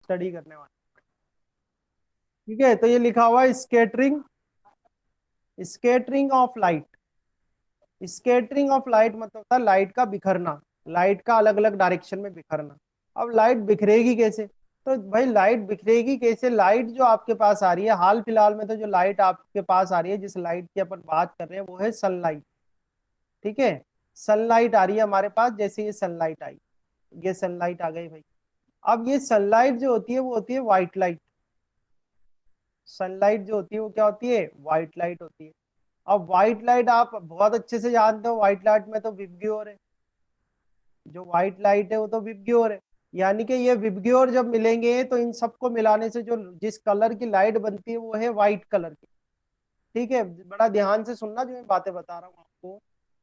Study करने वाले। ठीक है, तो ये लिखा हुआ है scattering, scattering of light. Scattering of light मतलब होता है लाइट का बिखरना, लाइट का अलग अलग डायरेक्शन में बिखरना। अब लाइट बिखरेगी कैसे? तो भाई लाइट बिखरेगी कैसे? लाइट जो आपके पास आ रही है हाल फिलहाल में, तो जो लाइट आपके पास आ रही है, जिस लाइट की अपन बात कर रहे हैं, वो है सनलाइट। ठीक है, सनलाइट आ रही है हमारे पास, जैसे ये सनलाइट आई, ये सनलाइट आ गई भाई। अब ये सनलाइट जो होती है वो होती है व्हाइट लाइट। सनलाइट जो होती है वो क्या होती है? व्हाइट लाइट होती है। अब व्हाइट लाइट आप बहुत अच्छे से जानते हो, व्हाइट लाइट में तो विबग्योर है, जो व्हाइट लाइट है वो तो विबग्योर है। यानी कि ये विबग्योर जब मिलेंगे तो इन सबको मिलाने से जो जिस कलर की लाइट बनती है वो है व्हाइट कलर की। ठीक है, बड़ा ध्यान से सुनना जो मैं बातें बता रहा हूँ आपको,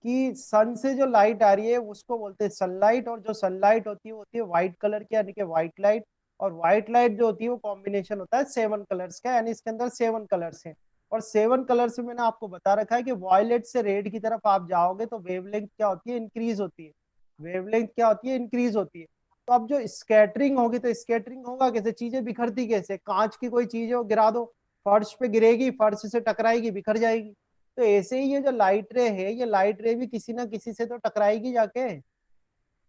कि सन से जो लाइट आ रही है उसको बोलते हैं सनलाइट, और जो सनलाइट होती है वो होती है व्हाइट कलर की, यानी कि व्हाइट लाइट। और व्हाइट लाइट जो होती है वो कॉम्बिनेशन होता है 7 कलर्स का, यानी इसके अंदर 7 कलर्स हैं। और 7 कलर्स में मैंने आपको बता रखा है कि वॉयलेट से रेड की तरफ आप जाओगे तो वेवलेंथ क्या होती है? इंक्रीज होती है। वेवलेंथ क्या होती है? इंक्रीज होती है। तो अब जो स्कैटरिंग होगी, तो स्कैटरिंग होगा कैसे? चीजें बिखरती कैसे? कांच की कोई चीज है वो गिरा दो, फर्श पे गिरेगी, फर्श से टकराएगी, बिखर जाएगी। तो ऐसे ही ये जो लाइट रे है, ये लाइट रे भी किसी ना किसी से तो टकराएगी जाके।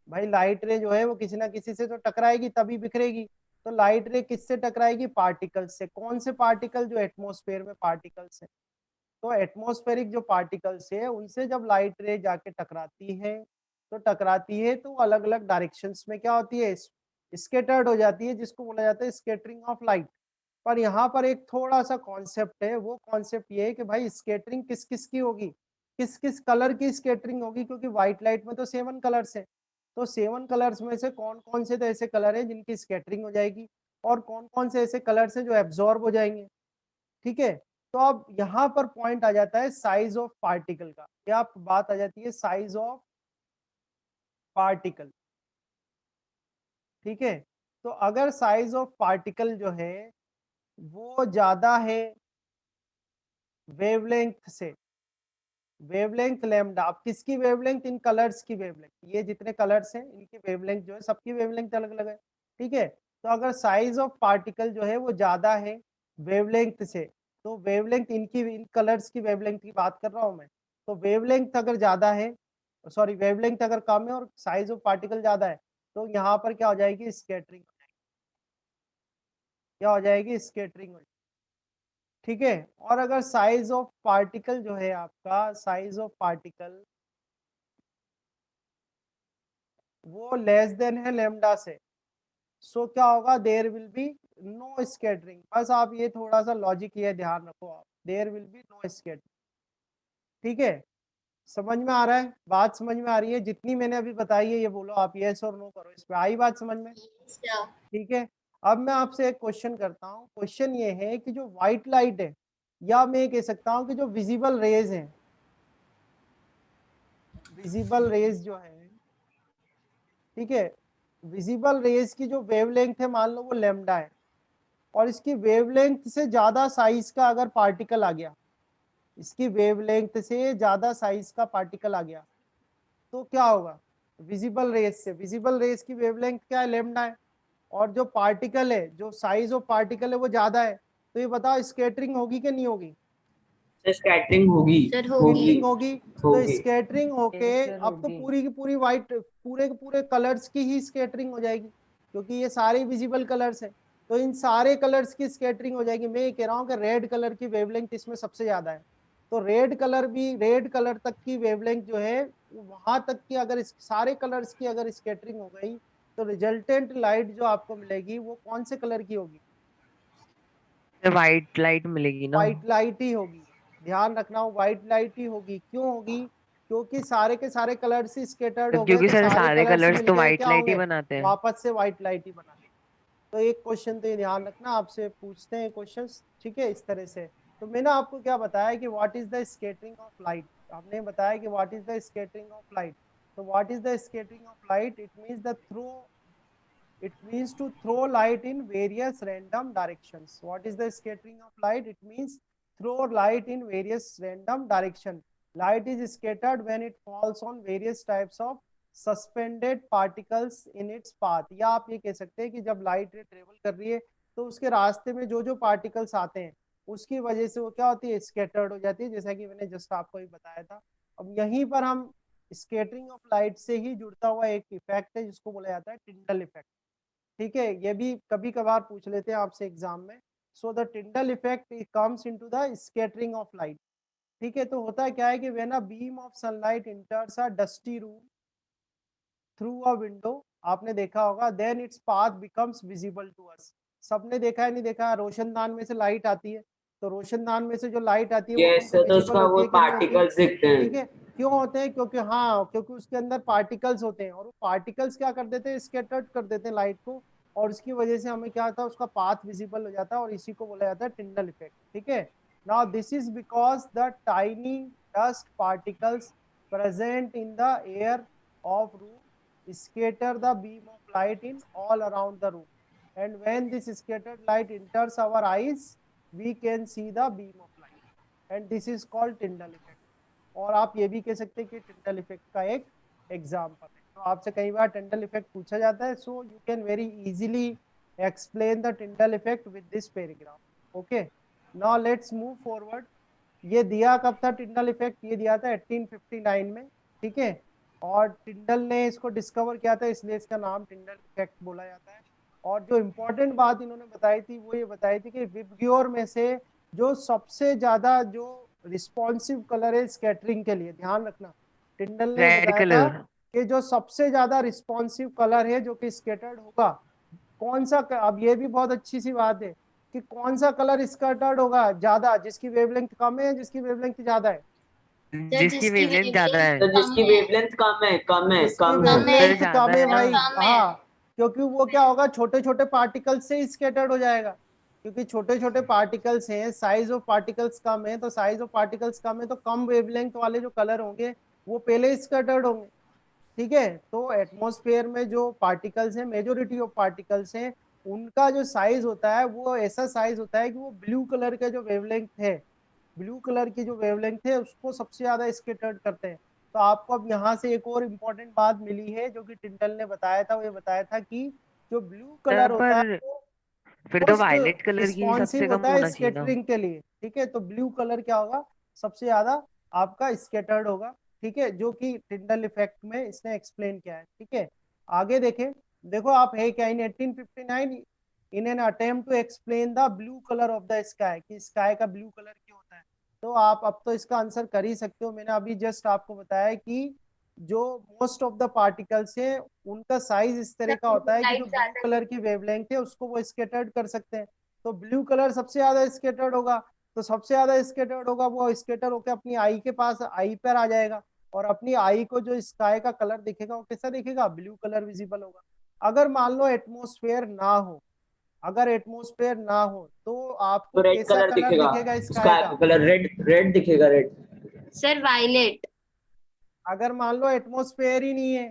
भाई लाइट रे जो है वो किसी ना किसी से तो टकराएगी, तभी बिखरेगी। तो लाइट रे किससे टकराएगी? पार्टिकल्स से। कौन से पार्टिकल? जो एटमॉस्फेयर में पार्टिकल्स है। तो एटमॉस्फेरिक जो पार्टिकल्स है उनसे जब लाइट रे जाके टकराती है तो अलग अलग डायरेक्शंस में क्या होती है? स्केटर्ड हो जाती है, जिसको बोला जाता है स्केटरिंग ऑफ लाइट। पर यहाँ पर एक थोड़ा सा कॉन्सेप्ट है, वो कॉन्सेप्ट ये है कि भाई स्केटरिंग किस किस की होगी, किस किस कलर की स्केटरिंग होगी, क्योंकि व्हाइट लाइट में तो 7 कलर्स है। तो 7 कलर्स में से कौन कौन से तो ऐसे कलर है जिनकी स्केटरिंग हो जाएगी, और कौन कौन से ऐसे कलर्स है जो एब्जॉर्ब हो जाएंगे। ठीक है, तो अब यहाँ पर पॉइंट आ जाता है साइज ऑफ पार्टिकल का। क्या बात आ जाती है? Size of particle. ठीक है, तो अगर साइज ऑफ पार्टिकल जो है वो ज्यादा है वेवलेंथ से, वेवलेंथ लैम्डा। अब किसकी वेवलेंथ? इन कलर्स की वेवलेंथ। ये जितने कलर्स हैं इनकी वेवलेंथ जो है, सबकी वेवलेंथ अलग अलग है। ठीक है, तो अगर साइज ऑफ पार्टिकल जो है वो ज्यादा है वेवलेंथ से, तो वेवलेंथ इनकी, इन कलर्स की वेवलेंथ की बात कर रहा हूं मैं। तो वेवलेंथ अगर ज्यादा है, सॉरी वेवलेंथ अगर कम है और साइज ऑफ पार्टिकल ज्यादा है, तो यहाँ पर क्या हो जाएगी? स्कैटरिंग। क्या हो जाएगी? स्कैटरिंग हो जाएगी। ठीक है, और अगर साइज ऑफ पार्टिकल जो है आपका, साइज ऑफ पार्टिकल वो लेस देन है लेमडा से, सो क्या होगा? There will be no scattering. बस आप ये थोड़ा सा लॉजिक ये ध्यान रखो आप, there will be no scattering. ठीक है, समझ में आ रहा है? बात समझ में आ रही है? जितनी मैंने अभी बताई है ये बोलो आप यस और नो करो, इस पे आई बात समझ में? क्या? ठीक है, अब मैं आपसे एक क्वेश्चन करता हूँ। क्वेश्चन ये है कि जो व्हाइट लाइट है, या मैं कह सकता हूँ कि जो विजिबल रेज है, विजिबल रेज जो है, ठीक है, विजिबल रेज की जो वेवलेंथ है मान लो वो लेमडा है, और इसकी वेवलेंथ से ज्यादा साइज का अगर पार्टिकल आ गया, इसकी वेवलेंथ से ज्यादा साइज का पार्टिकल आ गया, तो क्या होगा? विजिबल रेज से, विजिबल रेज की वेवलेंथ क्या है? लेमडा है। और जो पार्टिकल है, जो साइज ऑफ पार्टिकल है वो ज्यादा है, तो ये बताओ स्कैटरिंग होगी कि नहीं होगी? सर स्कैटरिंग होगी। सर होगी। स्कैटरिंग होगी। तो होगी। स्कैटरिंग होके सर अब तो होगी। पूरी की पूरी व्हाइट, पूरे के पूरे कलर्स की ही स्कैटरिंग हो जाएगी, क्योंकि ये सारे विजिबल कलर्स हैं। तो इन सारे कलर्स की स्कैटरिंग हो जाएगी। मैं ये कह रहा हूँ कि रेड कलर की वेवलेंथ इसमें सबसे ज्यादा है, तो रेड कलर भी, रेड कलर तक की वेवलेंथ जो है वहां तक की अगर इस सारे कलर्स की अगर स्कैटरिंग हो गई, तो रिजल्टेंट लाइट जो आपको मिलेगी वो कौन से कलर की होगी? व्हाइट लाइट मिलेगी ना? व्हाइट लाइट ही होगी। ध्यान रखना, व्हाइट लाइट ही होगी। क्यों होगी? क्योंकि सारे के सारे कलर्स ही स्केटर्ड हो गए, क्योंकि तो सर सारे सारे कलर्स कलर्स मिल तो गए व्हाइट क्या लाइट ही होंगे? बनाते हैं। वापस से व्हाइट लाइट ही बना देंगे। तो एक क्वेश्चन तो ये ध्यान रखना, आपसे पूछते हैं क्वेश्चंस, ठीक है, इस तरह से। तो मैंने आपको क्या बताया कि what is the scattering of light. आपने बताया कि what is the scattering of light. तो what is the scattering of light? It means the throw, it means to throw light in various random directions. What is the scattering of light? It means throw light in various random direction. Light is scattered when it falls on various types of suspended particles in its path, या आप ये कह सकते हैं कि जब light रे travel कर रही है तो उसके रास्ते में जो जो पार्टिकल्स आते हैं उसकी वजह से वो क्या होती है, स्कैटर्ड हो जाती है, जैसा कि मैंने जस्ट आपको भी बताया था। अब यहीं पर हम स्कैटरिंग ऑफ लाइट से ही जुड़ता हुआ एक इफेक्ट है जिसको बोला जाता है टिंडल इफेक्ट। ठीक है, ये भी कभी कभार पूछ लेते हैं आपसे एग्जाम में। So the Tyndall effect comes into the scattering of light. ठीक है, तो होता क्या है कि when a beam of sunlight enters a dusty room through a window, आपने देखा होगा, then its path becomes visible to us. सबने देखा है, नहीं देखा, रोशनदान में से लाइट आती है, तो रोशनदान में से जो लाइट आती है वो यस हमको सर, तो विजिबल उसका होती वो है कि नहीं होती? पार्टिकल्स दिखते हैं। ठीक है, क्यों होते हैं? क्योंकि हाँ, क्योंकि उसके अंदर पार्टिकल्स होते हैं और वो पार्टिकल्स क्या कर देते हैं, स्कैटर्ड कर देते हैं लाइट को, और उसकी वजह से हमें क्या होता है, उसका पाथ विजिबल हो जाता है, और इसी को बोला जाता है टिंडल इफेक्ट। ठीक है, now this is because the tiny dust particles present in the air of room scatter the beam of light in all around the room, and when this scattered light enters our eyes we can see the beam of light, and this is called Tyndall effect। और आप ये भी कह सकते हैं कि Tyndall effect का एक एग्जाम्पल है। तो आपसे कई बार टिंडल इफेक्ट पूछा जाता है, so you can very easily explain the Tyndall effect with this paragraph. Okay, now let's move forward. ये दिया कब था टिंडल इफेक्ट? ये दिया था 1859 में। ठीक है, और टिंडल ने इसको डिस्कवर किया था, इसलिए इसका नाम टिंडल इफेक्ट बोला जाता है। और जो इम्पोर्टेंट बात इन्होंने बताई थी वो ये बताई थी कि विबग्योर में से जो सबसे ज्यादा जो रिस्पॉन्सिव कलर है स्कैटरिंग के लिए, ध्यान रखना, टिंडल ने रेड बताया था कलर। कि जो सबसे ज्यादा रिस्पॉन्सिव कलर है जो कि स्कैटर्ड होगा, कौन सा अब ये भी बहुत अच्छी सी बात है कि कौन सा कलर स्कैटर्ड होगा ज्यादा, जिसकी वेवलेंथ कम है, जिसकी वेवलेंथ ज्यादा है? जिसकी वेवलेंथ ज्यादा है। तो जिसकी वेवलेंथ कम है, जिसकी कम है। सर वेवलेंथ ज्यादा कम है है ना। भाई, हाँ, क्योंकि वो क्या होगा, छोटे छोटे पार्टिकल्स से स्कैटर्ड हो जाएगा, क्योंकि छोटे छोटे पार्टिकल्स हैं, साइज ऑफ पार्टिकल्स कम है, तो साइज ऑफ पार्टिकल्स कम है तो कम वेवलेंथ वाले जो कलर होंगे वो पहले स्कैटर्ड होंगे। ठीक है, तो एटमॉस्फेयर में जो पार्टिकल्स हैं, मेजोरिटी ऑफ पार्टिकल्स हैं, उनका जो साइज होता है वो ऐसा साइज होता है कि वो ब्लू कलर का जो वेवलेंथ है, ब्लू कलर की जो वेवलेंथ है उसको सबसे ज्यादा स्कैटर्ड करते हैं। तो आपको अब यहाँ से एक और इम्पोर्टेंट बात मिली है जो कि टिंडल ने बताया था, वो ये बताया था कि जो ब्लू सर कलर होता है पर वो फिर तो मोस्ट वायलेट कलर की रिस्पॉन्सिव सबसे कम होता है होना चाहिए ना। स्कैटरिंग के लिए। ठीक है, तो ब्लू कलर क्या होगा, सबसे ज्यादा आपका स्कैटर्ड होगा। ठीक है, जो कि टिंडल इफेक्ट में इसने एक्सप्लेन किया है। ठीक है, आगे देखें, देखो आप है क्या, in 1859 in an attempt to explain the blue colour of the sky, कि स्काई का ब्लू कलर क्यों होता है। तो आप अब तो इसका आंसर कर ही सकते हो, मैंने अभी जस्ट आपको बताया कि जो मोस्ट ऑफ द पार्टिकल्स है उनका साइज इस तरह का होता है कि जो ब्लू कलर की वेवलेंथ है उसको वो स्कैटर्ड कर सकते हैं। तो ब्लू कलर सबसे ज्यादा स्कैटर्ड होगा, तो सबसे ज्यादा स्कैटर्ड होगा वो स्कैटर होकर अपनी आई के पास, आई पर आ जाएगा, और अपनी आई को जो स्काई का कलर दिखेगा वो कैसा दिखेगा, ब्लू कलर विजिबल होगा। अगर मान लो एटमोस्फेयर ना हो, अगर एटमोस्फेयर ना हो तो आपको तो रेड कैसा कलर कलर दिखेगा, दिखेगा स्काई स्काई का? का कलर रेड, रेड दिखेगा, रेड। Sir violet. अगर मान लो एटमोस्फेयर ही नहीं है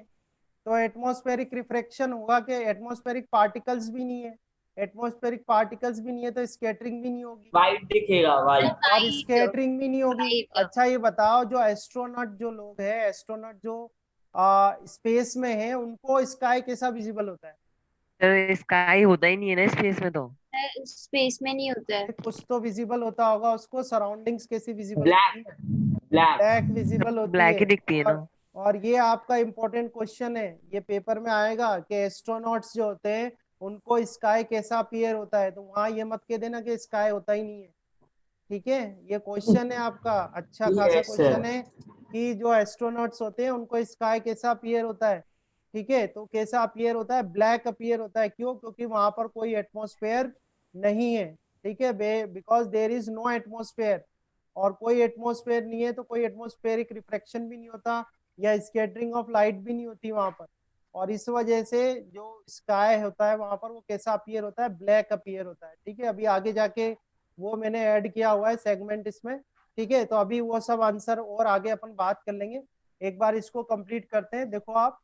तो एटमॉस्फेरिक रिफ्रैक्शन होगा कि एटमॉस्फेरिक पार्टिकल्स भी नहीं है, एटमॉस्फेरिक पार्टिकल्स भी नहीं है तो स्कैटरिंग भी नहीं होगी, वाइट दिखेगा, वाइट। और वाइट। स्कैटरिंग भी नहीं होगी। वाइट। अच्छा ये बताओ, जो एस्ट्रोनॉट जो लोग हैं, एस्ट्रोनॉट जो स्पेस में है, उनको स्काई कैसा विजिबल होता है? सर स्काई होता ही नहीं है ना स्पेस में तो। स्पेस में नहीं होता है। कुछ तो विजिबल होता होगा उसको, सराउंडिंग्स कैसी विजिबल होती ब्लैक, है? ब्लैक। ब्लैक विजिबल होती ब्लैक है। ही दिखती है ना। और ये आपका इंपॉर्टेंट क्वेश्चन है, ये पेपर में आएगा कि एस्ट्रोनॉट्स जो होते हैं उनको स्काई कैसा अपीयर होता है, तो वहां ये मत कह देना कि स्काई होता ही नहीं है। ठीक है, ये क्वेश्चन है आपका, अच्छा खासा यस सर। क्वेश्चन है कि जो एस्ट्रोनॉट्स होते हैं उनको स्काई कैसा अपीयर होता है। ठीक है, तो कैसा अपीयर होता है, ब्लैक अपीयर होता है। क्यों? क्योंकि वहां पर कोई एटमॉस्फेयर नहीं है। ठीक है, because there is no atmosphere, और कोई एटमॉस्फेयर नहीं है तो कोई एटमॉस्फेरिक रिफ्लेक्शन भी नहीं होता या स्कैटरिंग ऑफ लाइट भी नहीं होती वहां पर, और इस वजह से जो स्काई होता है वहां पर वो कैसा अपीयर होता है, ब्लैक अपीयर होता है। ठीक है, अभी आगे जाके वो मैंने ऐड किया हुआ है सेगमेंट इसमें। ठीक है, तो अभी वो सब आंसर और आगे अपन बात कर लेंगे, एक बार इसको कंप्लीट करते हैं। देखो आप,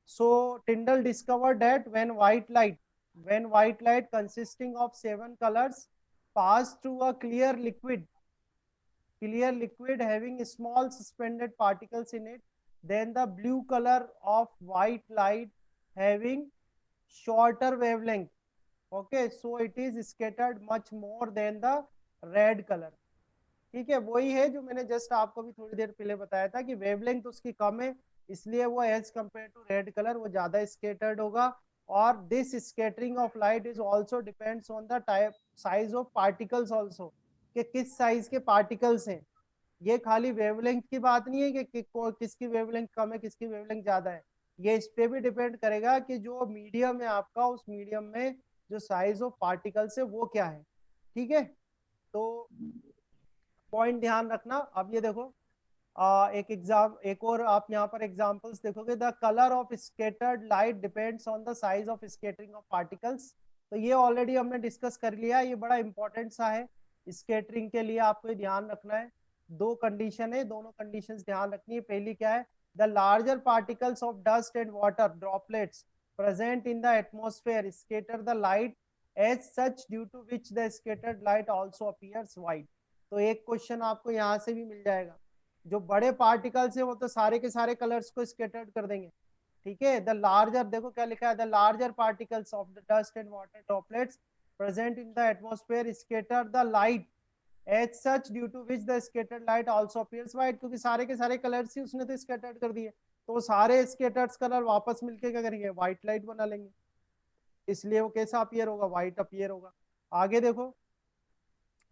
so Tyndall discovered that when white light consisting of 7 colors pass through a clear liquid having small suspended particles in it, than the blue color of white light having shorter wavelength. Okay, so it is scattered much more than the red color. ठीक है, वही है जो मैंने just आपको भी थोड़ी देर पहले बताया था कि वेवलेंथ उसकी कम है, इसलिए वो as compare to red colour वो ज्यादा स्केटर्ड होगा. और this scattering of light is also depends on the type size of particles also, कि किस साइज के पार्टिकल्स हैं. ये खाली वेवलेंथ की बात नहीं है कि किसकी वेवलेंथ कम है किसकी वेवलेंथ ज्यादा है. ये इस पे भी डिपेंड करेगा कि जो मीडियम है आपका, उस मीडियम में जो साइज ऑफ पार्टिकल्स है वो क्या है. ठीक है, तो पॉइंट ध्यान रखना. अब ये देखो एक और आप यहाँ पर एग्जांपल्स देखोगे. The colour of scattered light depends on the size of scattering of particles. तो ये ऑलरेडी हमने डिस्कस कर लिया, ये बड़ा इंपॉर्टेंट सा है. स्कैटरिंग के लिए आपको ये ध्यान रखना है, दो कंडीशन है, दोनों कंडीशंस ध्यान रखनी है. पहली क्या है, the larger particles of dust and water droplets present in the atmosphere scatter the light as such due to which the scattered light also appears white. तो एक क्वेश्चन आपको यहाँ से भी मिल जाएगा. जो बड़े पार्टिकल्स है वो तो सारे के सारे कलर्स को स्कैटर्ड कर देंगे. ठीक है, द लार्जर, देखो क्या लिखा है, the larger particles of the dust and water droplets present in the atmosphere scatter the light as such due to which the scattered light also appears white. क्योंकि सारे के सारे कलर्स ही उसने तो स्कैटर्ड कर दिए, तो सारे स्कैटर्ड कलर वापस मिलके क्या करेंगे, व्हाइट लाइट बना लेंगे. इसलिए वो कैसा अपीयर होगा, व्हाइट अपीयर होगा. आगे देखो,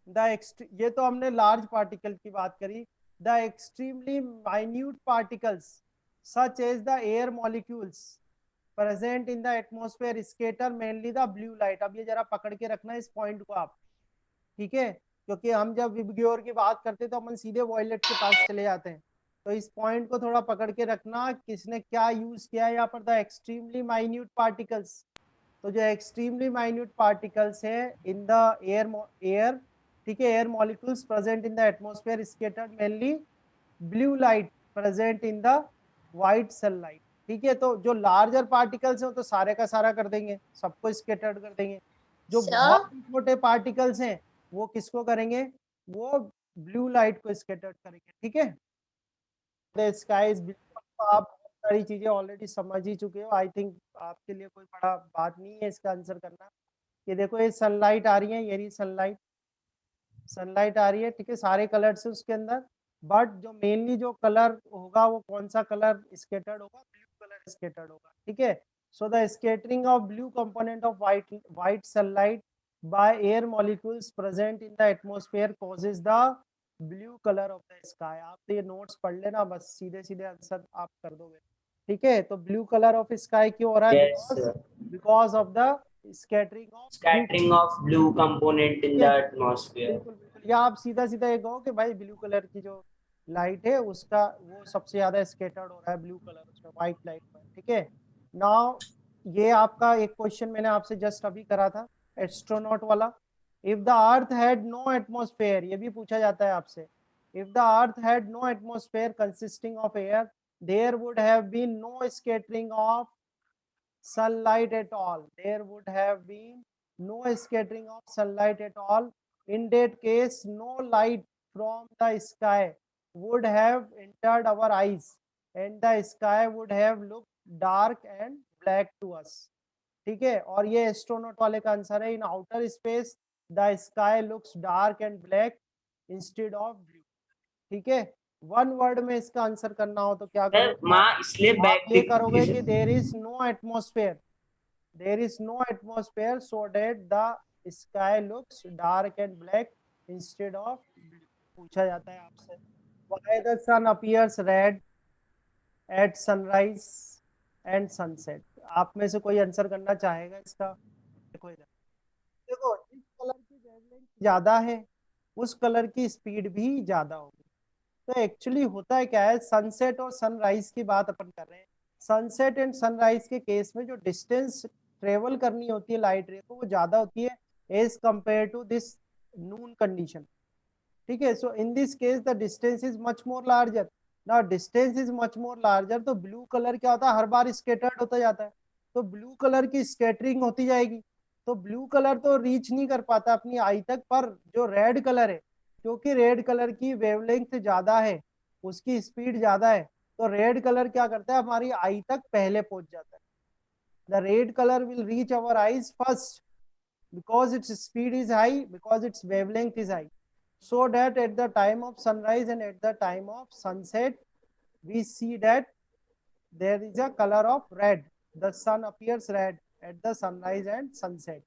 ये तो हमने लार्ज पार्टिकल की बात करी. The extremely minute particles such as the air molecules present in the atmosphere scatter mainly the blue light. अब ये जरा पकड़ के रखना इस पॉइंट को आप. ठीक है, क्योंकि हम जब विबग्योर की बात करते हैं तो हम सीधे वॉयलेट के पास चले जाते हैं. तो इस पॉइंट को थोड़ा पकड़ के रखना, किसने क्या यूज किया है यहाँ पर, द एक्सट्रीमली माइन्यूट पार्टिकल्स. तो जो एक्सट्रीमली माइन्यूट पार्टिकल्स है इन द एयर, ठीक है, air molecules present in the atmosphere scattered mainly blue light present in the white sunlight. ठीक है, तो जो लार्जर पार्टिकल्स हैं तो सारे का सारा कर देंगे, सबको स्कैटर्ड कर देंगे. जो बहुत ही छोटे पार्टिकल्स हैं वो किसको करेंगे, वो ब्लू लाइट को स्कैटर्ड करेंगे. ठीक है, द स्काई इज ब्लू. आप बहुत सारी चीजें ऑलरेडी समझ ही चुके हो. आई थिंक आपके लिए कोई बड़ा बात नहीं है इसका आंसर करना. ये देखो, ये सनलाइट आ रही है, ये रही सनलाइट, सनलाइट आ रही है. ठीक है, सारे कलर से उसके अंदर, बट जो मेनली जो कलर होगा वो कौन सा कलर स्कैटर्ड होगा, ब्लू कलर स्कैटर्ड होगा. ठीक है, so the scattering of blue component of white sunlight by air molecules present in the atmosphere causes the blue colour of the sky. आप तो ये नोट्स पढ़ लेना, बस सीधे सीधे आंसर आप कर दोगे. ठीक है, तो ब्लू कलर ऑफ स्काई क्यों हो रहा है, Yes, sir. Because of the scattering of Scattering of blue component in the atmosphere. बिल्कुल बिल्कुल. या आप सीधा सीधा ये कहो कि भाई ब्लू कलर की जो लाइट है उसका वो सबसे ज्यादा स्कैटर्ड हो रहा है ब्लू कलर उसमें, व्हाइट लाइट पर. ठीक है, नाउ ये आपका एक क्वेश्चन मैंने आपसे जस्ट अभी करा था, एस्ट्रोनॉट वाला. If the earth had no atmosphere, ये भी पूछा जाता है आपसे. If the earth had no atmosphere consisting of air, there would have been no scattering of sunlight at all. There would have been no scattering of sunlight at all. In that case, no light from the sky would have entered our eyes, and the sky would have looked dark and black to us. ठीक है, और ये astronaut वाले का answer है. इन outer space the sky looks dark and black instead of blue. ठीक है, one word में इसका आंसर करना हो तो क्या सर करोगे माँ इसलिए आप, बैक ये करोगे कि there is no atmosphere, there is no atmosphere so that the sky looks dark and black instead of blue. पूछा जाता है आपसे, why the sun appears red at sunrise and sunset. आप में से कोई आंसर करना चाहेगा इसका. देखो इधर, देखो जिस कलर की वेवलेंथ ज्यादा है उस कलर की स्पीड भी ज्यादा होगी. तो एक्चुअली होता है क्या है, सनसेट और सनराइज की बात अपन कर रहे हैं. सनसेट एंड सनराइज के केस में जो डिस्टेंस ट्रेवल करनी होती है लाइट रे को वो ज्यादा होती है as compare to this noon condition. ठीक है, so in this case the distance is much more larger. ना distance is much more larger, तो ब्लू कलर क्या होता है, हर बार स्कैटर्ड होता जाता है, तो ब्लू कलर की स्कैटरिंग होती जाएगी. तो ब्लू कलर तो रीच नहीं कर पाता अपनी आई तक, पर जो रेड कलर है, क्योंकि रेड कलर की वेवलेंथ ज्यादा है, उसकी स्पीड ज्यादा है, तो रेड कलर क्या करता है, हमारी आई तक पहले पहुंच जाता है. The red colour will reach our eyes first because its speed is high, because its wavelength is high, so that at the time of sunrise and at the time of sunset we see that there is a color of red. The sun appears red at the sunrise and sunset.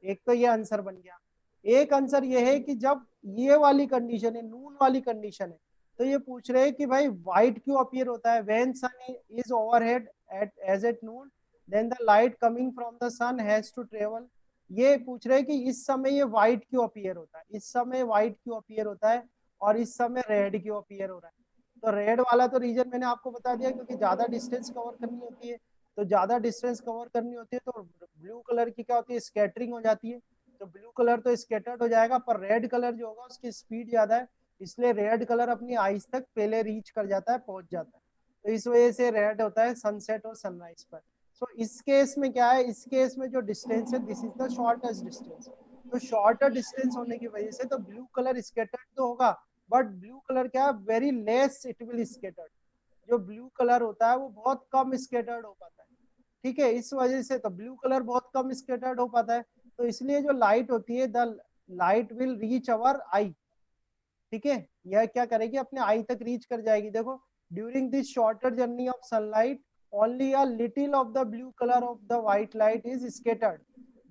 एक तो ये answer बन गया. एक answer ये है कि जब ये वाली कंडीशन है, नून वाली कंडीशन है, तो ये पूछ रहे हैं कि भाई व्हाइट क्यों अपीयर होता है. When sun is overhead at as at noon, then the light coming from the sun has to travel. ये पूछ रहे हैं कि इस समय ये व्हाइट क्यों अपीयर होता है, इस समय व्हाइट क्यों अपीयर होता है और इस समय रेड क्यों अपीयर हो रहा है. तो रेड वाला तो रीजन मैंने आपको बता दिया, क्योंकि ज्यादा डिस्टेंस कवर करनी होती है. तो ज्यादा डिस्टेंस कवर करनी होती है तो ब्लू कलर की क्या होती है, स्कैटरिंग हो जाती है. तो ब्लू कलर तो स्कैटर्ड हो जाएगा, पर रेड कलर जो होगा उसकी स्पीड ज्यादा है, इसलिए रेड कलर अपनी आईज तक पहले रीच कर जाता है, पहुंच जाता है. तो इस वजह से रेड होता है सनसेट और सनराइज पर. सो इस केस में क्या है, इस केस में जो डिस्टेंस है this is the shortest distance. तो शॉर्टर डिस्टेंस होने की वजह से तो ब्लू कलर स्कैटर्ड तो होगा, बट ब्लू कलर क्या है, very less it will scattered. जो ब्लू कलर होता है वो बहुत कम स्कैटर्ड हो पाता है. ठीक है, इस वजह से तो ब्लू कलर बहुत कम स्कैटर्ड हो पाता है. तो इसलिए जो लाइट होती है, the light will reach our eye. ठीक है, यह क्या करेगी, अपने आई तक रीच कर जाएगी. देखो, during this shorter journey of sunlight only a little of the blue colour of the white light is scattered.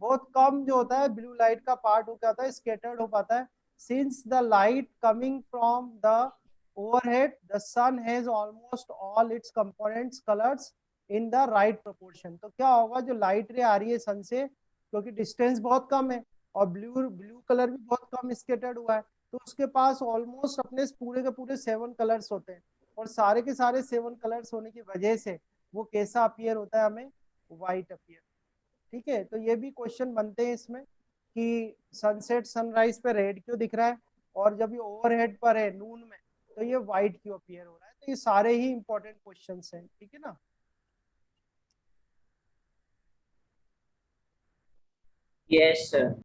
बहुत कम जो होता है ब्लू लाइट का पार्ट हो जाता है, स्कैटर्ड हो पाता है. Since the light coming from the overhead, the sun has almost all its components colors in the right proportion. तो क्या होगा, जो लाइट रे आ रही है सन से, क्योंकि डिस्टेंस बहुत कम है और ब्लू ब्लू कलर भी बहुत कम स्कैटर्ड हुआ है, तो उसके पास ऑलमोस्ट अपने पूरे के पूरे 7 कलर्स होते हैं. और सारे के सारे 7 कलर्स होने की वजह से वो कैसा अपीयर होता है, हमें व्हाइट अपीयर. ठीक है, तो ये भी क्वेश्चन बनते हैं इसमें कि सनसेट सनराइज पे रेड क्यों दिख रहा है, और जब ये ओवरहेड पर है नून में तो ये व्हाइट क्यों अपीयर हो रहा है. तो ये सारे ही इंपॉर्टेंट क्वेश्चंस हैं. ठीक है ना. Yes, sir.